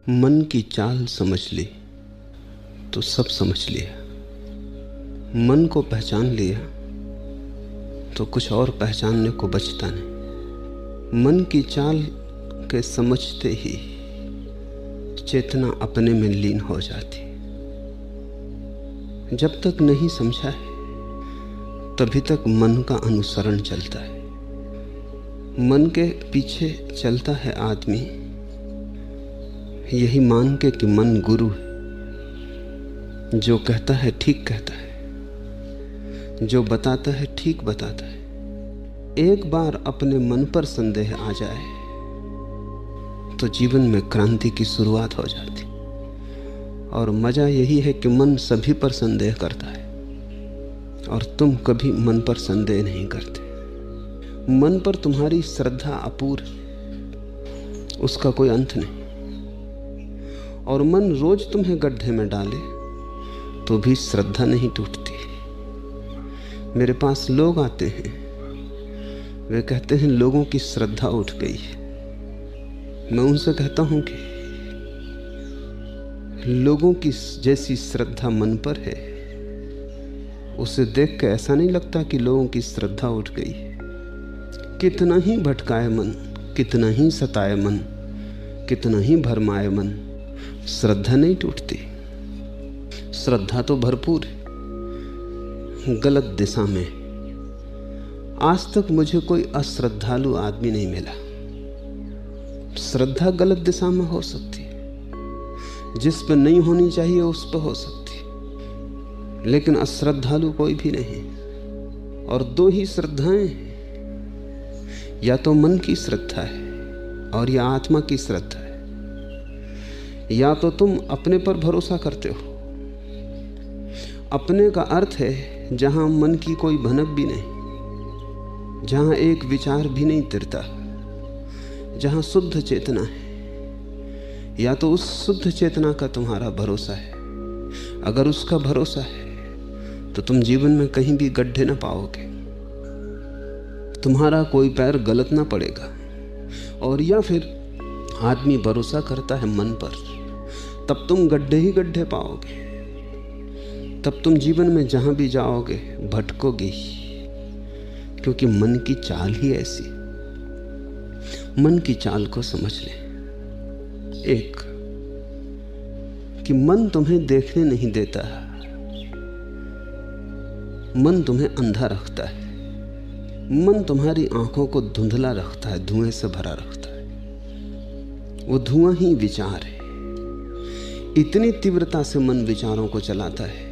मन की चाल समझ ली तो सब समझ लिया। मन को पहचान लिया तो कुछ और पहचानने को बचता नहीं। मन की चाल के समझते ही चेतना अपने में लीन हो जाती। जब तक नहीं समझा है तभी तक मन का अनुसरण चलता है। मन के पीछे चलता है आदमी यही मान के कि मन गुरु है, जो कहता है ठीक कहता है, जो बताता है ठीक बताता है। एक बार अपने मन पर संदेह आ जाए तो जीवन में क्रांति की शुरुआत हो जाती। और मजा यही है कि मन सभी पर संदेह करता है और तुम कभी मन पर संदेह नहीं करते। मन पर तुम्हारी श्रद्धा अपूर्ण, उसका कोई अंत नहीं। और मन रोज तुम्हें गड्ढे में डाले तो भी श्रद्धा नहीं टूटती। मेरे पास लोग आते हैं, वे कहते हैं लोगों की श्रद्धा उठ गई है। मैं उनसे कहता हूं कि लोगों की जैसी श्रद्धा मन पर है, उसे देख के ऐसा नहीं लगता कि लोगों की श्रद्धा उठ गई है। कितना ही भटकाए मन, कितना ही सताए मन, कितना ही भरमाए मन, श्रद्धा नहीं टूटती। श्रद्धा तो भरपूर है, गलत दिशा में। आज तक मुझे कोई अश्रद्धालु आदमी नहीं मिला। श्रद्धा गलत दिशा में हो सकती है, जिस पर नहीं होनी चाहिए उस पर हो सकती है, लेकिन अश्रद्धालु कोई भी नहीं। और दो ही श्रद्धाएं हैं, या तो मन की श्रद्धा है और या आत्मा की श्रद्धा है। या तो तुम अपने पर भरोसा करते हो। अपने का अर्थ है जहां मन की कोई भनक भी नहीं, जहां एक विचार भी नहीं तिरता, जहां शुद्ध चेतना है। या तो उस शुद्ध चेतना का तुम्हारा भरोसा है। अगर उसका भरोसा है तो तुम जीवन में कहीं भी गड्ढे ना पाओगे, तुम्हारा कोई पैर गलत ना पड़ेगा। और या फिर आदमी भरोसा करता है मन पर, तब तुम गड्ढे ही गड्ढे पाओगे। तब तुम जीवन में जहां भी जाओगे भटकोगे ही, क्योंकि मन की चाल ही ऐसी। मन की चाल को समझ लें। एक, कि मन तुम्हें देखने नहीं देता, मन तुम्हें अंधा रखता है। मन तुम्हारी आंखों को धुंधला रखता है, धुएं से भरा रखता है। वो धुआं ही विचार है। इतनी तीव्रता से मन विचारों को चलाता है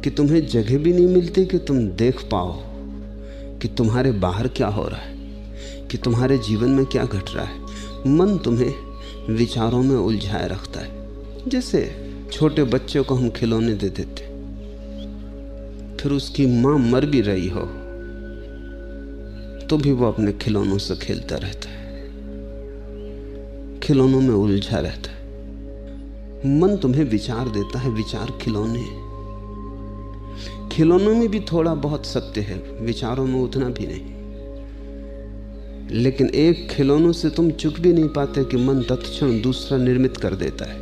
कि तुम्हें जगह भी नहीं मिलती कि तुम देख पाओ कि तुम्हारे बाहर क्या हो रहा है, कि तुम्हारे जीवन में क्या घट रहा है। मन तुम्हें विचारों में उलझाए रखता है। जैसे छोटे बच्चे को हम खिलौने दे देते, फिर उसकी मां मर भी रही हो तो भी वो अपने खिलौनों से खेलता रहता है, खिलौनों में उलझा रहता है। मन तुम्हें विचार देता है, विचार खिलौने। खिलौनों में भी थोड़ा बहुत सत्य है, विचारों में उतना भी नहीं। लेकिन एक खिलौनों से तुम चूक भी नहीं पाते कि मन तत्क्षण दूसरा निर्मित कर देता है।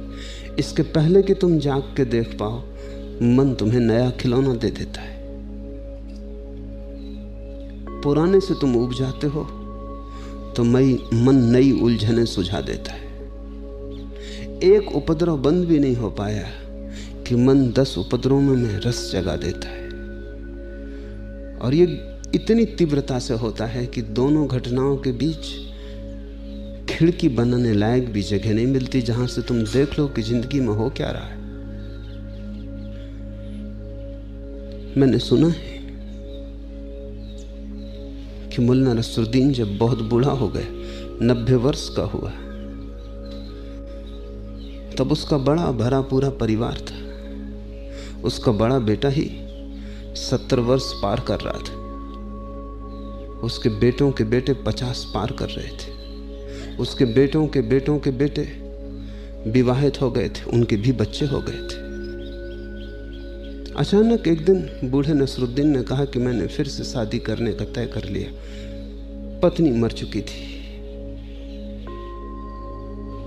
इसके पहले कि तुम जाग के देख पाओ, मन तुम्हें नया खिलौना दे देता है। पुराने से तुम उब जाते हो तो मन नई उलझने सुझा देता है। एक उपद्रव बंद भी नहीं हो पाया कि मन 10 उपद्रवों में रस जगा देता है। और ये इतनी तीव्रता से होता है कि दोनों घटनाओं के बीच खिड़की बनाने लायक भी जगह नहीं मिलती, जहां से तुम देख लो कि जिंदगी में हो क्या रहा है। मैंने सुना है कि मुल्ला नसरुद्दीन जब बहुत बूढ़ा हो गया, 90 वर्ष का हुआ, तब उसका बड़ा भरा पूरा परिवार था। उसका बड़ा बेटा ही 70 वर्ष पार कर रहा था। उसके बेटों के बेटे 50 पार कर रहे थे। उसके बेटों के बेटों के बेटे विवाहित हो गए थे, उनके भी बच्चे हो गए थे। अचानक एक दिन बूढ़े नसरुद्दीन ने कहा कि मैंने फिर से शादी करने का तय कर लिया। पत्नी मर चुकी थी,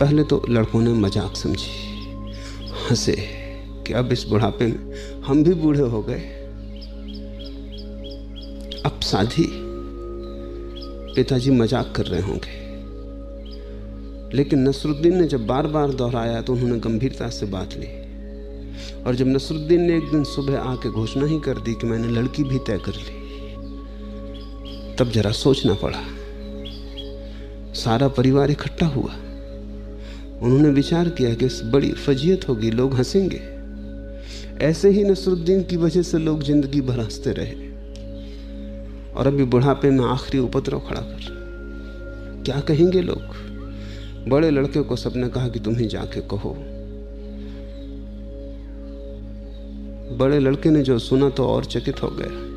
पहले तो लड़कों ने मजाक समझी, हंसे कि अब इस बुढ़ापे में हम भी बूढ़े हो गए, अब शादी। पिताजी मजाक कर रहे होंगे। लेकिन नसरुद्दीन ने जब बार बार दोहराया तो उन्होंने गंभीरता से बात ली। और जब नसरुद्दीन ने एक दिन सुबह आके घोषणा ही कर दी कि मैंने लड़की भी तय कर ली, तब जरा सोचना पड़ा। सारा परिवार इकट्ठा हुआ। उन्होंने विचार किया कि इस बड़ी फजीयत होगी, लोग हंसेंगे। ऐसे ही नसरुद्दीन की वजह से लोग जिंदगी भर हंसते रहे, और अभी बुढ़ापे में आखिरी उपद्रव खड़ा कर। क्या कहेंगे लोग? बड़े लड़के को सबने कहा कि तुम ही जाके कहो। बड़े लड़के ने जो सुना तो और चकित हो गया।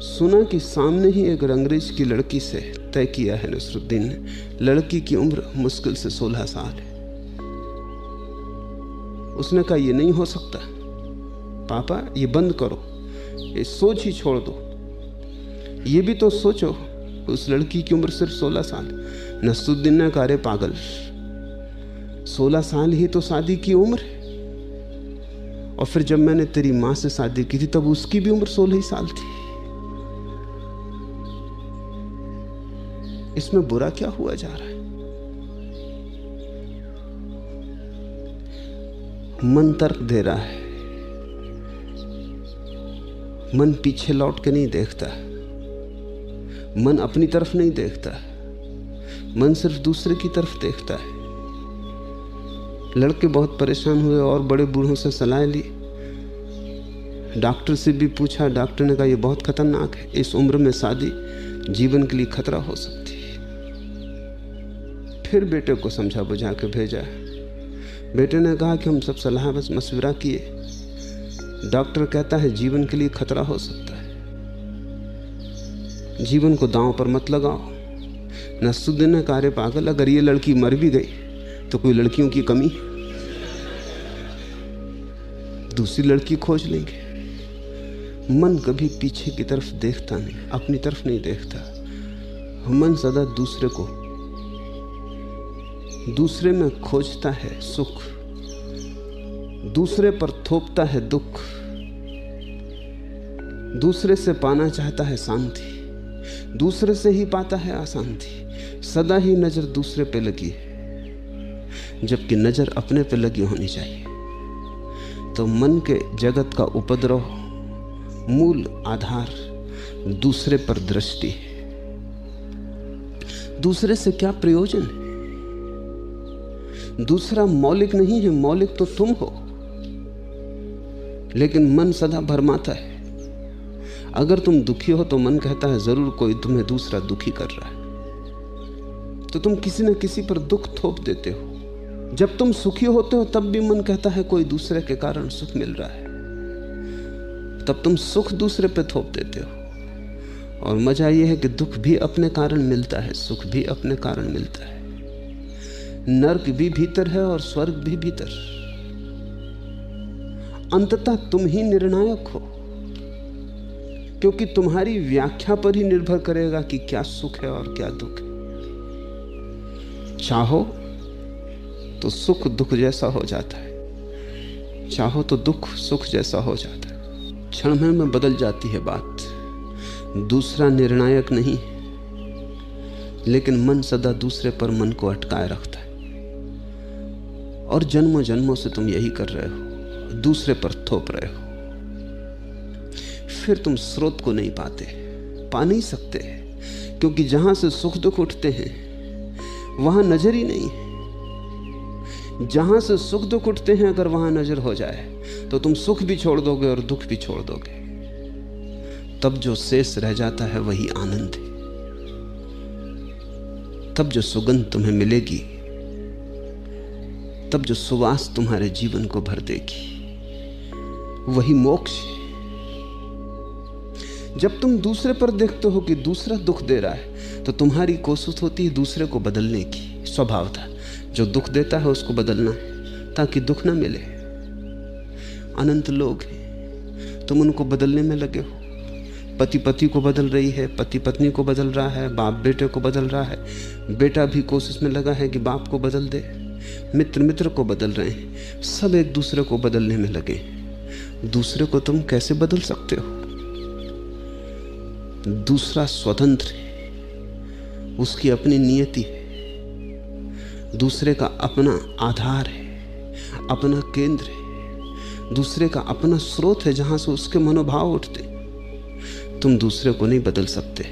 सुना कि सामने ही एक रंगरेज की लड़की से तय किया है नसरुद्दीन ने। लड़की की उम्र मुश्किल से 16 साल है। उसने कहा ये नहीं हो सकता पापा, ये बंद करो, ये सोच ही छोड़ दो। ये भी तो सोचो, उस लड़की की उम्र सिर्फ 16 साल। नसरुद्दीन ने कहा, अरे पागल, 16 साल ही तो शादी की उम्र है। और फिर जब मैंने तेरी मां से शादी की थी तब उसकी भी उम्र 16 ही साल थी। इसमें बुरा क्या हुआ जा रहा है? मन तर्क दे रहा है। मन पीछे लौट के नहीं देखता, मन अपनी तरफ नहीं देखता, मन सिर्फ दूसरे की तरफ देखता है। लड़के बहुत परेशान हुए और बड़े बूढ़ों से सलाह ली। डॉक्टर से भी पूछा। डॉक्टर ने कहा यह बहुत खतरनाक है, इस उम्र में शादी जीवन के लिए खतरा हो सकती है। फिर बेटे को समझा बुझा के भेजा। बेटे ने कहा कि हम सब सलाह बस मशविरा किए, डॉक्टर कहता है जीवन के लिए खतरा हो सकता है, जीवन को दांव पर मत लगाओ। नसरुद्दीन ने कहा, अरे पागल, अगर ये लड़की मर भी गई तो कोई लड़कियों की कमी, दूसरी लड़की खोज लेंगे। मन कभी पीछे की तरफ देखता नहीं, अपनी तरफ नहीं देखता। मन सदा दूसरे में खोजता है सुख, दूसरे पर थोपता है दुख, दूसरे से पाना चाहता है शांति, दूसरे से ही पाता है अशांति। सदा ही नजर दूसरे पे लगी है, जबकि नजर अपने पे लगी होनी चाहिए। तो मन के जगत का उपद्रव मूल आधार दूसरे पर दृष्टि है। दूसरे से क्या प्रयोजन है? दूसरा मौलिक नहीं है, मौलिक तो तुम हो। लेकिन मन सदा भरमाता है। अगर तुम दुखी हो तो मन कहता है जरूर कोई तुम्हें दूसरा दुखी कर रहा है, तो तुम किसी न किसी पर दुख थोप देते हो। जब तुम सुखी होते हो तब भी मन कहता है कोई दूसरे के कारण सुख मिल रहा है, तब तुम सुख दूसरे पे थोप देते हो। और मजा यह है कि दुख भी अपने कारण मिलता है, सुख भी अपने कारण मिलता है। नर्क भी भीतर है और स्वर्ग भी भीतर। अंततः तुम ही निर्णायक हो, क्योंकि तुम्हारी व्याख्या पर ही निर्भर करेगा कि क्या सुख है और क्या दुख है। चाहो तो सुख दुख जैसा हो जाता है, चाहो तो दुख सुख जैसा हो जाता है। क्षण में बदल जाती है बात। दूसरा निर्णायक नहीं, लेकिन मन सदा दूसरे पर मन को अटकाए रखता है। और जन्मों जन्मों से तुम यही कर रहे हो, दूसरे पर थोप रहे हो। फिर तुम स्रोत को नहीं पाते, पा नहीं सकते, क्योंकि जहां से सुख दुख उठते हैं वहां नजर ही नहीं है। जहां से सुख दुख उठते हैं अगर वहां नजर हो जाए तो तुम सुख भी छोड़ दोगे और दुख भी छोड़ दोगे। तब जो शेष रह जाता है वही आनंद है। तब जो सुगंध तुम्हें मिलेगी, तब जो सुवास तुम्हारे जीवन को भर देगी, वही मोक्ष है। जब तुम दूसरे पर देखते हो कि दूसरा दुख दे रहा है तो तुम्हारी कोशिश होती है दूसरे को बदलने की। स्वभाव था, जो दुख देता है उसको बदलना है ताकि दुख ना मिले। अनंत लोग हैं, तुम उनको बदलने में लगे हो। पति पति को बदल रही है, पति पत्नी को बदल रहा है, बाप बेटे को बदल रहा है, बेटा भी कोशिश में लगा है कि बाप को बदल दे, मित्र मित्र को बदल रहे हैं, सब एक दूसरे को बदलने में लगे। दूसरे को तुम कैसे बदल सकते हो? दूसरा स्वतंत्र है, उसकी अपनी नियति है, दूसरे का अपना आधार है, अपना केंद्र है, दूसरे का अपना स्रोत है जहां से उसके मनोभाव उठते। तुम दूसरे को नहीं बदल सकते।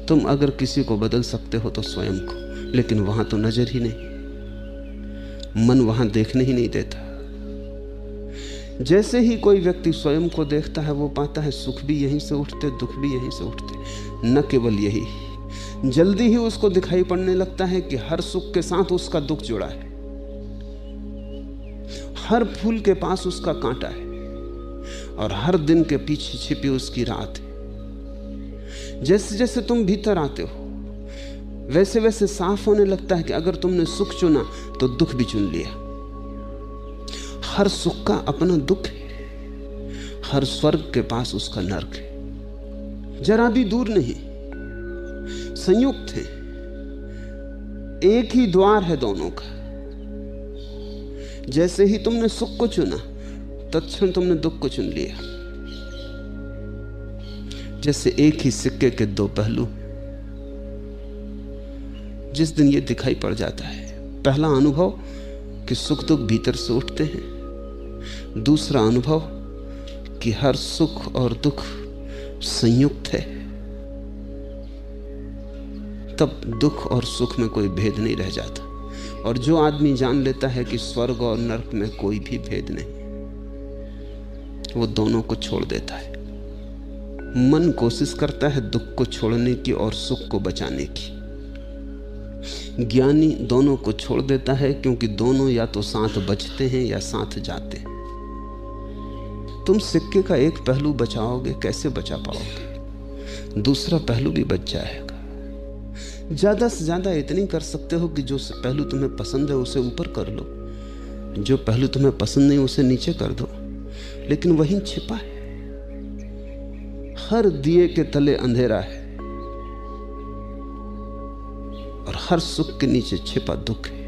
तुम अगर किसी को बदल सकते हो तो स्वयं को, लेकिन वहां तो नजर ही नहीं, मन वहां देखने ही नहीं देता। जैसे ही कोई व्यक्ति स्वयं को देखता है वो पाता है सुख भी यहीं से उठते, दुख भी यहीं से उठते। न केवल यही, जल्दी ही उसको दिखाई पड़ने लगता है कि हर सुख के साथ उसका दुख जुड़ा है, हर फूल के पास उसका कांटा है, और हर दिन के पीछे छिपी उसकी रात है। जैसे जैसे तुम भीतर आते हो वैसे वैसे साफ होने लगता है कि अगर तुमने सुख चुना तो दुख भी चुन लिया। हर सुख का अपना दुख है, हर स्वर्ग के पास उसका नर्क है। जरा भी दूर नहीं, संयुक्त है, एक ही द्वार है दोनों का। जैसे ही तुमने सुख को चुना तत्क्षण तुमने दुख को चुन लिया। जैसे एक ही सिक्के के दो पहलू। जिस दिन ये दिखाई पड़ जाता है, पहला अनुभव कि सुख दुख भीतर से उठते हैं, दूसरा अनुभव कि हर सुख और दुख संयुक्त है, तब दुख और सुख में कोई भेद नहीं रह जाता। और जो आदमी जान लेता है कि स्वर्ग और नरक में कोई भी भेद नहीं, वो दोनों को छोड़ देता है। मन कोशिश करता है दुख को छोड़ने की और सुख को बचाने की। ज्ञानी दोनों को छोड़ देता है, क्योंकि दोनों या तो साथ बचते हैं या साथ जाते हैं। तुम सिक्के का एक पहलू बचाओगे, कैसे बचा पाओगे? दूसरा पहलू भी बच जाएगा। ज्यादा से ज्यादा इतनी कर सकते हो कि जो पहलू तुम्हें पसंद है उसे ऊपर कर लो, जो पहलू तुम्हें पसंद नहीं उसे नीचे कर दो। लेकिन वहीं छिपा है, हर दिए के तले अंधेरा है और हर सुख के नीचे छिपा दुख है।